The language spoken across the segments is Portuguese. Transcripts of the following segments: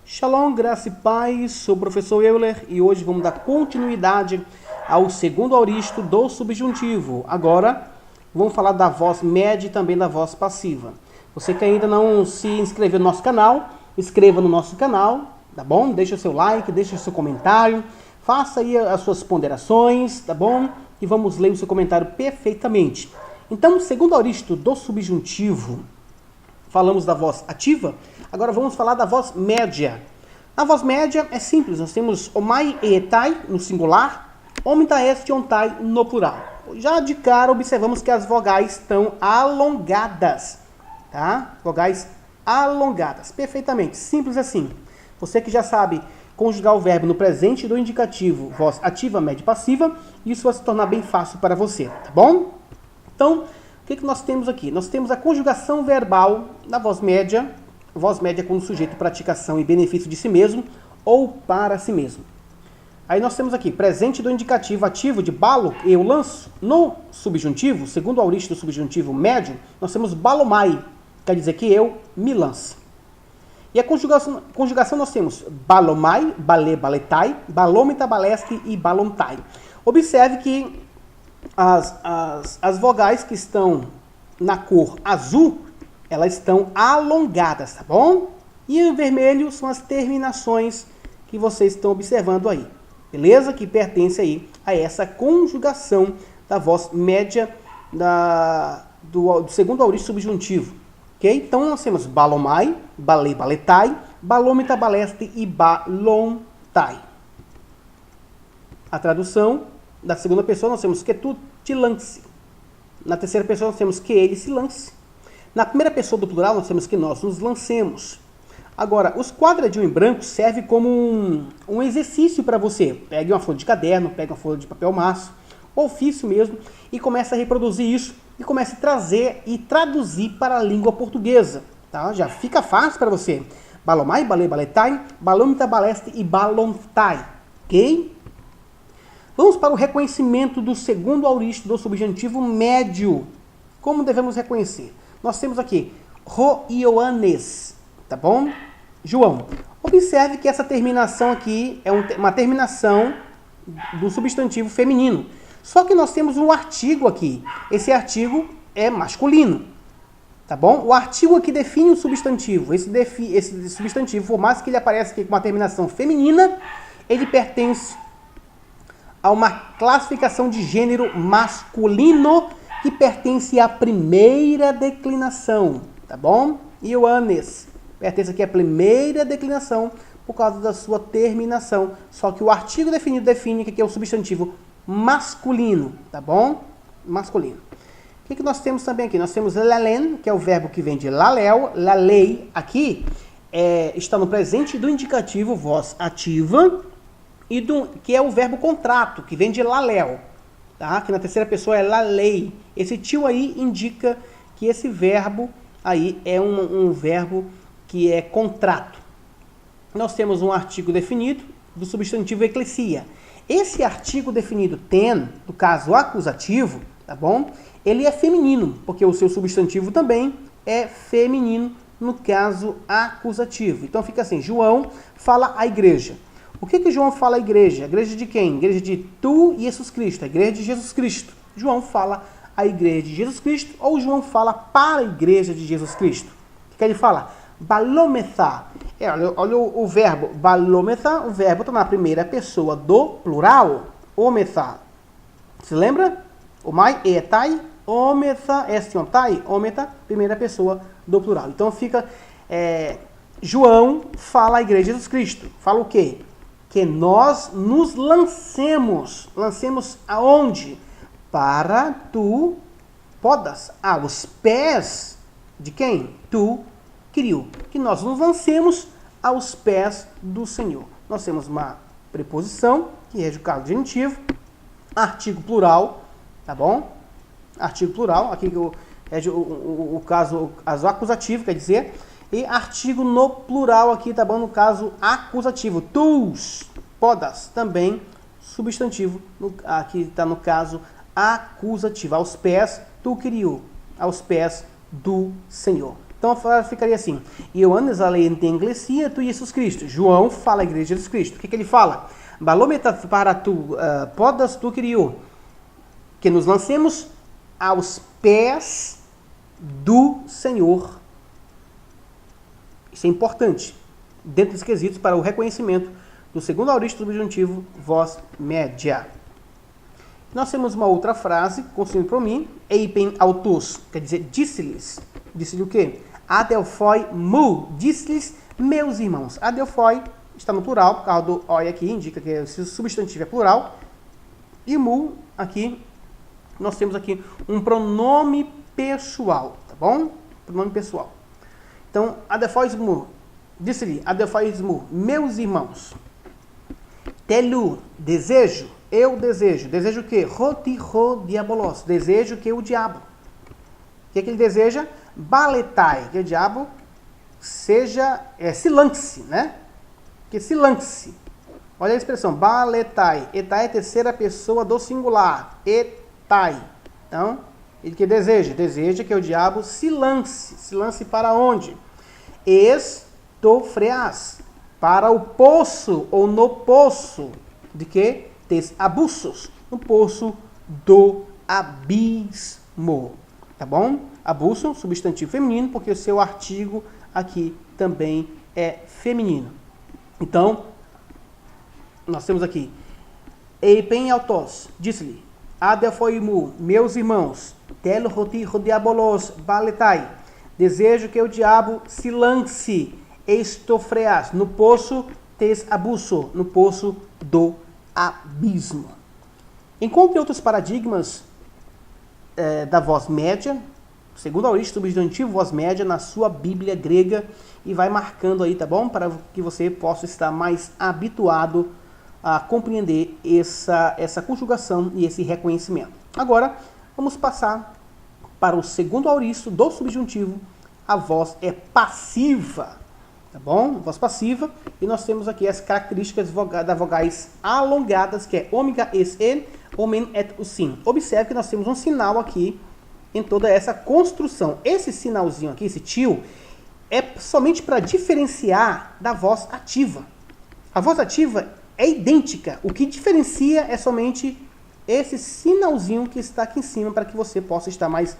Shalom, graça e paz, sou o professor Euler e hoje vamos dar continuidade ao segundo auristo do subjuntivo. Agora vamos falar da voz média e também da voz passiva. Você que ainda não se inscreveu no nosso canal, inscreva no nosse canal, tá bom? Deixa o seu like, deixa o seu comentário, faça aí as suas ponderações, tá bom? E vamos ler o seu comentário perfeitamente. Então, segundo auristo do subjuntivo, falamos da voz ativa, agora vamos falar da voz média. A voz média é simples, nós temos omai e etai no singular, omita est e ontai no plural. Já de cara observamos que as vogais estão alongadas, tá? Vogais alongadas, perfeitamente, simples assim. Você que já sabe conjugar o verbo no presente do indicativo, voz ativa, média e passiva, isso vai se tornar bem fácil para você, tá bom? Então, o que nós temos aqui? Nós temos a conjugação verbal da voz média quando o sujeito pratica ação em benefício de si mesmo ou para si mesmo. Aí nós temos aqui, presente do indicativo ativo de balo, eu lanço. No subjuntivo, segundo o auristo do subjuntivo médio, nós temos balomai, quer dizer que eu me lance. E a conjugação nós temos balomai, bale, baletai, balomita, baleste e balontai. Observe que as vogais que estão na cor azul, elas estão alongadas, tá bom? E em vermelho são as terminações que vocês estão observando aí, beleza? Que pertence aí a essa conjugação da voz média do segundo auristo subjuntivo, ok? Então nós temos balomai, bale, baletai, balomita, baleste e balontai. A tradução da segunda pessoa nós temos que tu te lance. Na terceira pessoa nós temos que ele se lance. Na primeira pessoa do plural nós temos que nós nos lancemos. Agora, os quadradinhos em branco servem como um exercício para você. Pegue uma folha de caderno, pegue uma folha de papel maço, ofício mesmo, e comece a reproduzir isso e comece a trazer e traduzir para a língua portuguesa. Tá? Já fica fácil para você. Balomai, bale, baletai, balomita, baleste e balontai. Ok? Vamos para o reconhecimento do segundo auristo do subjuntivo médio. Como devemos reconhecer? Nós temos aqui Ro Ioannes, tá bom? João. Observe que essa terminação aqui é uma terminação do substantivo feminino. Só que nós temos um artigo aqui. Esse artigo é masculino, tá bom? O artigo aqui define o substantivo. Esse substantivo, por mais que ele apareça aqui com uma terminação feminina, ele pertence a uma classificação de gênero masculino que pertence à primeira declinação, tá bom? Ioannes pertence aqui à primeira declinação por causa da sua terminação. Só que o artigo definido define que aqui é o substantivo masculino, tá bom? Masculino. O que nós temos também aqui? Nós temos lalen, que é o verbo que vem de lalel, lalei, aqui está no presente do indicativo voz ativa, que é o verbo contrato, que vem de lalel, tá? Que na terceira pessoa é lalei. Esse tio aí indica que esse verbo aí é um verbo que é contrato. Nós temos um artigo definido do substantivo eclesia. Esse artigo definido ten, no caso acusativo, tá bom? Ele é feminino, porque o seu substantivo também é feminino no caso acusativo. Então fica assim, João fala à igreja. O que João fala à igreja? A igreja de quem? A igreja de tu e Jesus Cristo, a igreja de Jesus Cristo. João fala à igreja de Jesus Cristo ou João fala para a igreja de Jesus Cristo? O que ele fala? Balomethá. Olha o verbo balomethá, o verbo está na primeira pessoa do plural, omethá. Se lembra? Omai, etai, omethá, estiontai, omethá, primeira pessoa do plural. Então fica, João fala à igreja de Jesus Cristo. Fala o quê? Que nós nos lancemos. Lancemos aonde? Para tu podas. Aos pés de quem? Tu, criou. Que nós nos lancemos aos pés do Senhor. Nós temos uma preposição, que rege o caso genitivo, artigo plural, tá bom? Artigo plural, aqui rege o caso acusativo, quer dizer, e artigo no plural aqui, tá bom? No caso acusativo. Tus, podas, também substantivo. Aqui está no caso acusativo. Aos pés, tu criou. Aos pés do Senhor. Então a frase ficaria assim: Ioannes além de Iglesia tu Jesus Cristo. João fala a igreja de Jesus Cristo. O que ele fala? Balometa para tu podas tu criou. Que nos lancemos aos pés do Senhor. Isso é importante, dentro dos quesitos para o reconhecimento do segundo aorista subjuntivo, voz média. Nós temos uma outra frase, construída por mim, eipen autos, quer dizer, disse-lhes. Disse-lhe o quê? Adelphoi mu, disse-lhes meus irmãos. Adelphoi está no plural, por causa do oi aqui, indica que o substantivo é plural. E mu, aqui, nós temos aqui um pronome pessoal, tá bom? Pronome pessoal. Então, Adelphoi mu, disse-lhe, Adelphoi mu, meus irmãos. Telu, desejo, eu desejo. Desejo o quê? Rotiho diabolos, desejo que o diabo. O que ele deseja? Baletai, que o diabo seja, se lance, né? Que se lance. Olha a expressão, baletai. Etai é terceira pessoa do singular. Etai. Então, ele que deseja? Deseja que o diabo se lance. Se lance para onde? Estofreas. Para o poço, ou no poço. De que? Des abusos. No poço do abismo. Tá bom? Abuso, substantivo feminino, porque o seu artigo aqui também é feminino. Então, nós temos aqui, eipen autos, disse-lhe, Adelphoimu, meus irmãos, tel roti rodiabolos baletai, desejo que o diabo se lance, estofreas, no poço tes abuso, no poço do abismo. Encontre outros paradigmas da voz média, segundo aorista substantivo, voz média, na sua Bíblia grega, e vai marcando aí, tá bom? Para que você possa estar mais habituado a compreender essa conjugação e esse reconhecimento. Agora, vamos passar para o segundo aorista do subjuntivo, a voz é passiva, tá bom? Voz passiva, e nós temos aqui as características das vogais alongadas, que é ômega, es, en, omen et usin. Observe que nós temos um sinal aqui em toda essa construção. Esse sinalzinho aqui, esse tio, é somente para diferenciar da voz ativa. A voz ativa é idêntica. O que diferencia é somente esse sinalzinho que está aqui em cima, para que você possa estar mais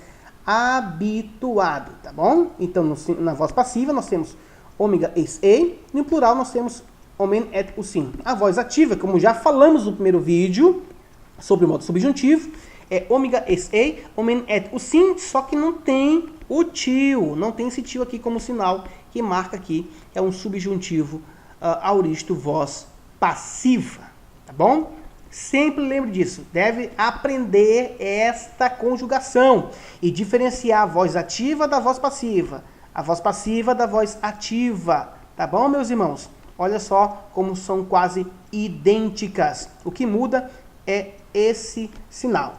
habituado, tá bom? Então, na voz passiva, nós temos ômega, es, e, e no plural nós temos omen et usin. A voz ativa, como já falamos no primeiro vídeo, sobre o modo subjuntivo, é ômega, es, e, omen et usin, só que não tem o tio, não tem esse tio aqui como sinal, que marca aqui, é um subjuntivo aoristo, voz passiva, tá bom? Sempre lembre disso, deve aprender esta conjugação e diferenciar a voz ativa da voz passiva, a voz passiva da voz ativa, tá bom, meus irmãos? Olha só como são quase idênticas, o que muda é esse sinal.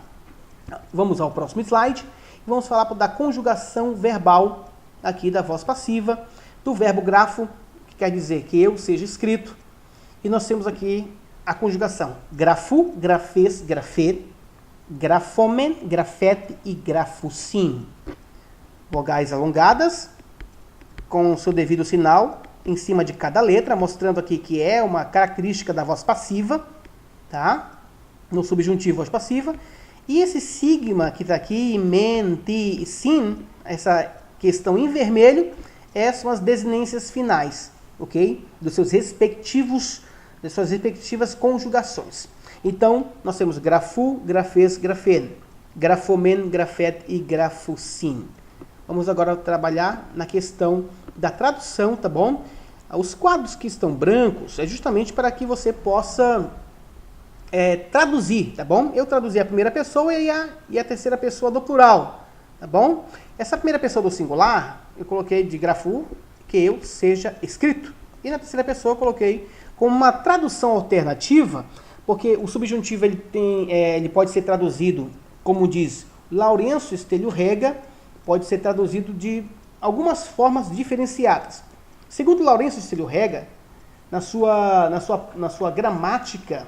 Vamos ao próximo slide. Vamos falar da conjugação verbal aqui da voz passiva, do verbo grafo, que quer dizer que eu seja escrito. E nós temos aqui a conjugação grafu, grafes, grafet, grafomen, grafete e grafusim. Vogais alongadas, com o seu devido sinal em cima de cada letra, mostrando aqui que é uma característica da voz passiva, tá? No subjuntivo, voz passiva. E esse sigma que está aqui, men, ti, sin, essa questão em vermelho, são as desinências finais, ok? Das suas respectivas conjugações. Então, nós temos grafu, grafes, grafen, grafomen, grafet e grafusim. Vamos agora trabalhar na questão da tradução, tá bom? Os quadros que estão brancos é justamente para que você possa traduzir, tá bom? Eu traduzi a primeira pessoa e a terceira pessoa do plural, tá bom? Essa primeira pessoa do singular, eu coloquei de grafu, que eu seja escrito. E na terceira pessoa eu coloquei como uma tradução alternativa, porque o subjuntivo ele pode ser traduzido, como diz Lourenço Estelio Rega, pode ser traduzido de algumas formas diferenciadas. Segundo Lourenço Estelio Rega, na sua gramática,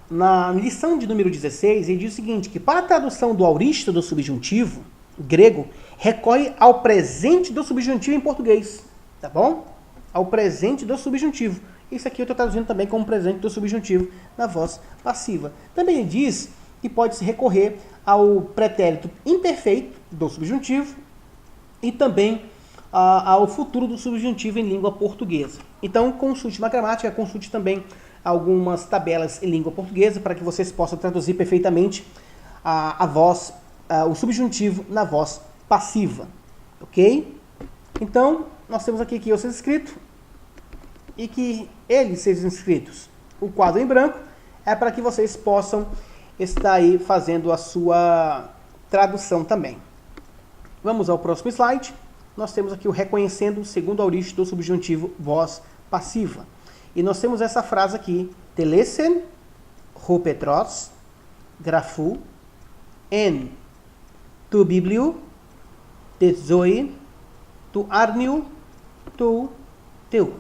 na lição de número 16, ele diz o seguinte, que para a tradução do aorista do subjuntivo, grego recorre ao presente do subjuntivo em português, tá bom? Ao presente do subjuntivo. Isso aqui eu estou traduzindo também como presente do subjuntivo na voz passiva. Também diz que pode-se recorrer ao pretérito imperfeito do subjuntivo e também ao futuro do subjuntivo em língua portuguesa. Então, consulte uma gramática, consulte também algumas tabelas em língua portuguesa para que vocês possam traduzir perfeitamente a voz, o subjuntivo na voz passiva, ok? Então, nós temos aqui que eu seja escrito e que eles sejam escritos. O quadro em branco é para que vocês possam estar aí fazendo a sua tradução também. Vamos ao próximo slide. Nós temos aqui o reconhecendo o segundo aorista do subjuntivo voz passiva. E nós temos essa frase aqui, telesen, ho Petros, grafou, en tu biblio, te zoe, tu arnio, tu teu.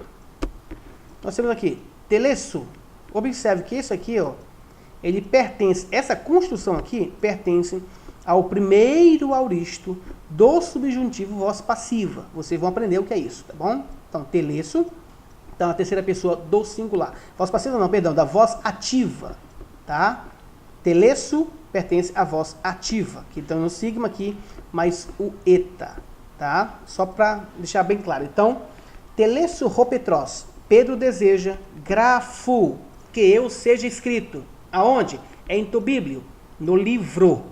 Nós temos aqui, telesso. Observe que isso aqui, ó, ele pertence, essa construção aqui pertence ao primeiro auristo do subjuntivo voz passiva. Vocês vão aprender o que é isso, tá bom? Então, telesso, então a terceira pessoa do singular. Voz passiva não, perdão, da voz ativa, tá? Telesso pertence à voz ativa, que então no sigma aqui, mais o eta, tá? Só para deixar bem claro. Então, telesso ho Petros, Pedro deseja, grafo, que eu seja escrito. Aonde? Em tu biblio, no livro.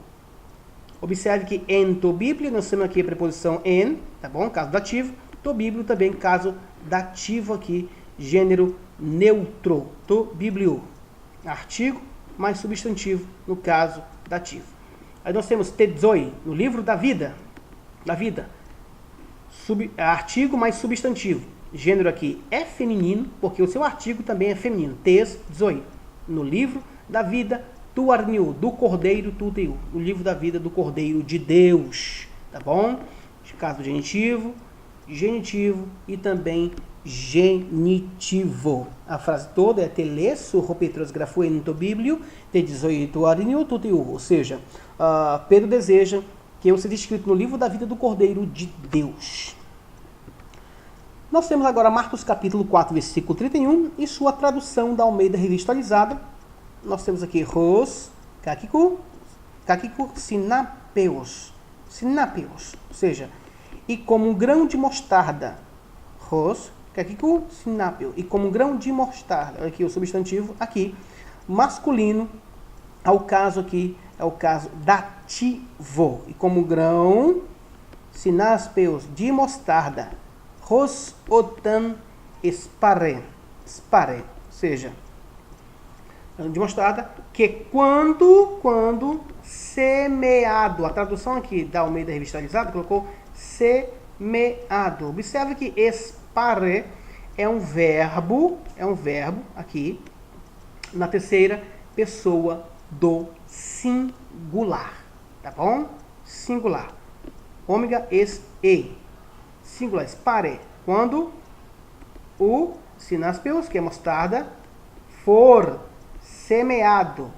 Observe que em tu biblio, nós temos aqui a preposição en, tá bom? Caso dativo. Tu biblio também, caso dativo aqui, gênero neutro. Tu biblio, artigo mais substantivo, no caso dativo. Aí nós temos te zoe, no livro da vida. Artigo mais substantivo. Gênero aqui é feminino, porque o seu artigo também é feminino. Tes zoe, no livro da vida, tu arniu, do cordeiro, tu teu, no livro da vida do cordeiro de Deus, tá bom? Caso genitivo, genitivo e também genitivo. A frase toda é telesso ho Petros grafou en tu biblio, te zoe, tu arniu, tu teu. Ou seja, Pedro deseja que eu seja escrito no livro da vida do cordeiro de Deus. Nós temos agora Marcos capítulo 4, versículo 31 e sua tradução da Almeida Revista Atualizada. Nós temos aqui ros, kakiku, sinapeos, ou seja, e como um grão de mostarda, ros, kakiku, sinapeo, e como um grão de mostarda, aqui o substantivo, aqui, masculino, ao caso aqui, é o caso dativo, e como grão, sinaspeos, de mostarda, ros otan spare, ou seja, de mostarda, que quando semeado, a tradução aqui da Almeida Revista Atualizada colocou semeado. Observe que spare é um verbo aqui, na terceira pessoa do singular, tá bom? Singular. Ômega es e. Singular, spare. Quando o sinaspeus, que é mostarda, for semeado.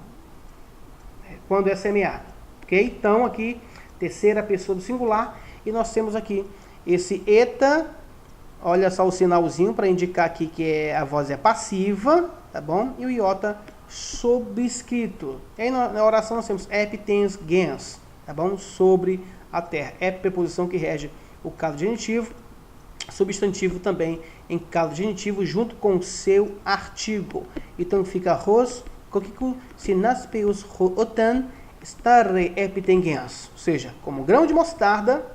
Quando é semeado. Ok? Então, aqui, terceira pessoa do singular. E nós temos aqui esse eta. Olha só o sinalzinho para indicar aqui que a voz é passiva. Tá bom? E o iota subscrito. E aí na oração nós temos epitens gens. Tá bom? Sobre a terra. É preposição que rege o caso genitivo. Substantivo também em caso genitivo junto com o seu artigo. Então fica ros, kokiku, sinaspeus, otan, stare epitengens. Ou seja, como grão de mostarda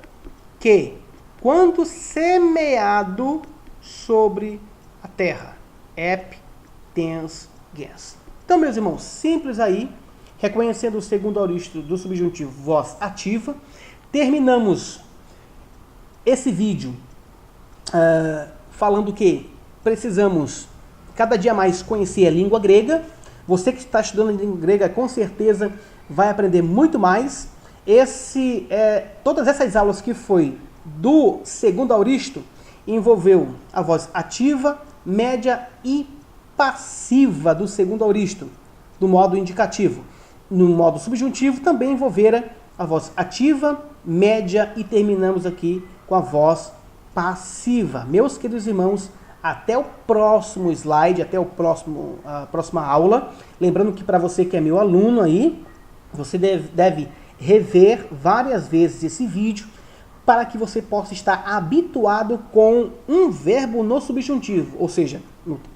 que, quando semeado sobre a terra, epitengens. Então, meus irmãos, simples aí, reconhecendo o segundo auristo do subjuntivo voz ativa, terminamos esse vídeo falando que precisamos cada dia mais conhecer a língua grega. Você que está estudando a língua grega com certeza vai aprender muito mais. Todas essas aulas que foi do segundo auristo envolveu a voz ativa, média e passiva do segundo auristo, do modo indicativo. No modo subjuntivo também envolvera a voz ativa, média e terminamos aqui com a voz passiva. Meus queridos irmãos, até o próximo slide, até a próxima aula. Lembrando que para você que é meu aluno aí, você deve rever várias vezes esse vídeo para que você possa estar habituado com um verbo no subjuntivo, ou seja,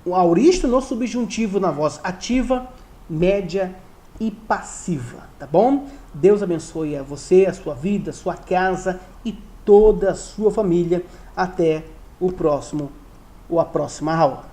o auristo no subjuntivo na voz ativa, média e passiva, tá bom? Deus abençoe a você, a sua vida, a sua casa e toda a sua família. Até a próxima aula.